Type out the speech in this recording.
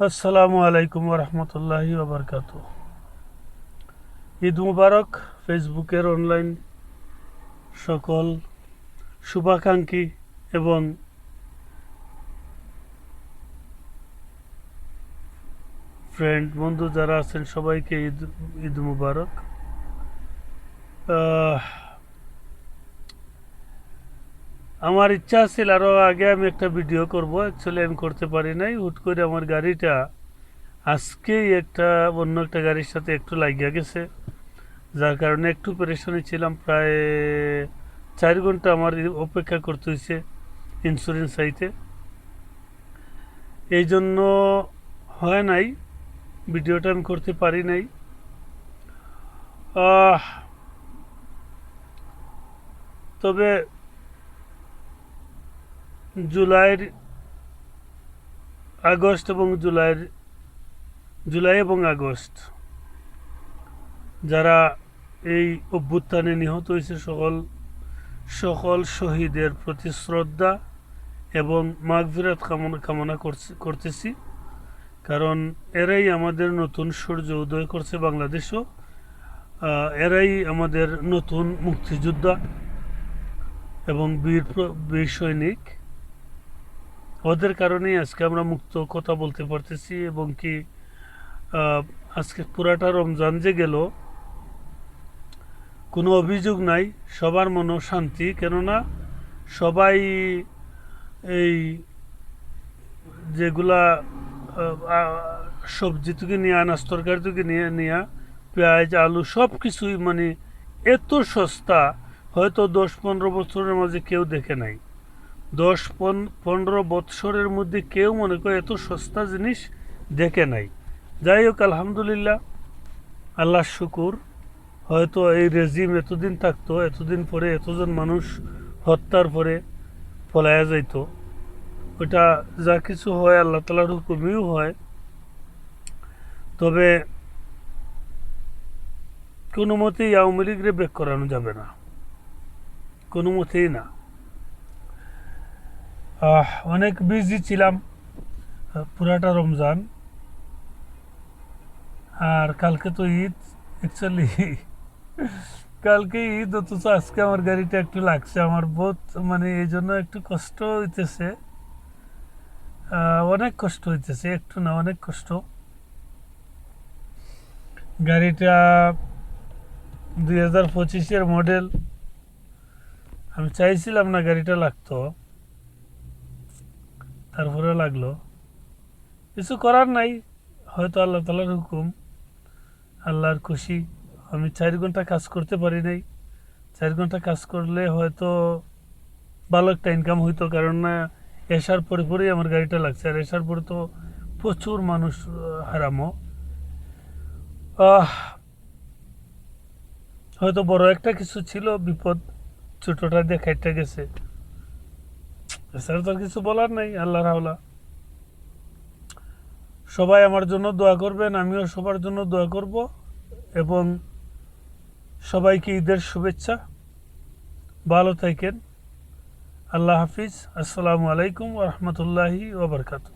আসসালামু আলাইকুম রহমতুল্লাহি ওবরকাত। ঈদ মুবারক। ফেসবুকের অনলাইন সকল শুভাকাঙ্ক্ষী এবং ফ্রেন্ড বন্ধু যারা আছেন সবাইকে ঈদ ঈদ মুবারক। আমার ইচ্ছা ছিল আরও আগে আমি একটা ভিডিও করব, অ্যাকচুয়ালি আমি করতে পারি নাই। হুট করে আমার গাড়িটা আজকেই অন্য একটা গাড়ির সাথে একটু লাগিয়া গেছে, যার কারণে একটু পেরেশানি ছিলাম। প্রায় 4 ঘন্টা আমার অপেক্ষা করতে হয়েছে ইন্স্যুরেন্স আইতে। এই জন্য হয় নাই, ভিডিওটা আমি করতে পারি নাই। তবে জুলাইয়ের আগস্ট এবং জুলাই এবং আগস্ট যারা এই অভ্যুত্থানে নিহত হয়েছে সকল শহীদের প্রতি শ্রদ্ধা এবং মাগফিরাত কামনা করতেছি। কারণ এরাই আমাদের নতুন সূর্য উদয় করছে বাংলাদেশও। এরাই আমাদের নতুন মুক্তিযোদ্ধা এবং বীর সৈনিক। ওদের কারণেই আজকে আমরা মুক্ত কথা বলতে পারতেছি। এবং কি আজকে পুরাটা রমজান যে গেল, কোনো অভিযোগ নাই, সবার মনও শান্তি। কেননা সবাই এই যেগুলা সবজি থেকে নিয়ে, আনাজ তরকারি থেকে নিয়ে পেঁয়াজ আলু সব কিছুই মানে এত সস্তা হয়তো 10-15 বছরের মাঝে কেউ দেখে নাই। 10-15 বৎসরের মধ্যে কেউ মনে করে এত সস্তা জিনিস দেখে নাই। যাই হোক, আলহামদুলিল্লাহ, আল্লাহ শুকুর। হয়তো এই রেজিম এতদিন থাকতো, এতদিন পরে এতজন মানুষ হত্যার পরে পলায়া যাইতো। ওটা যা কিছু হয় আল্লাহ তালার হুকুমেও হয়। তবে কোনো মতেই আওয়ামী লীগরে ব্যাক করানো যাবে না, কোনো মতেই না। অনেক বিজি ছিলাম পুরাটা রমজান। আর কালকে তো ঈদ, অ্যাকচুয়ালি কালকে ঈদ, অথচ আজকে আমার গাড়িটা একটু লাগছে। আমার বহুত মানে এই জন্য একটু কষ্ট হইতেছে, অনেক কষ্ট হইতেছে, একটু না অনেক কষ্ট। গাড়িটা 2025-এর মডেল। আমি চাইছিলাম না গাড়িটা লাগতো, তারপরে লাগলো। কিছু করার নাই, হয়তো আল্লাহ তালার হুকুম, আল্লাহর খুশি। আমি 4 ঘন্টা কাজ করতে পারি নাই। 4 ঘন্টা কাজ করলে হয়তো ভালো একটা ইনকাম হইতো। কারণ না, এসার পরে পরেই আমার গাড়িটা লাগছে। আর এসার পরে তো প্রচুর মানুষ হারামো। হয়তো বড় একটা কিছু ছিল, বিপদ ছোটটা দেখাইতে গেছে। এছাড়া তো আর কিছু বলার নাই, আল্লাহর হাওলা। সবাই আমার জন্য দোয়া করবেন, আমিও সবার জন্য দোয়া করব। এবং সবাইকে ঈদের শুভেচ্ছা। ভালো থাকেন। আল্লাহ হাফিজ। আসসালামু আলাইকুম ওয়া রাহমাতুল্লাহি ওয়া বারাকাতুহু।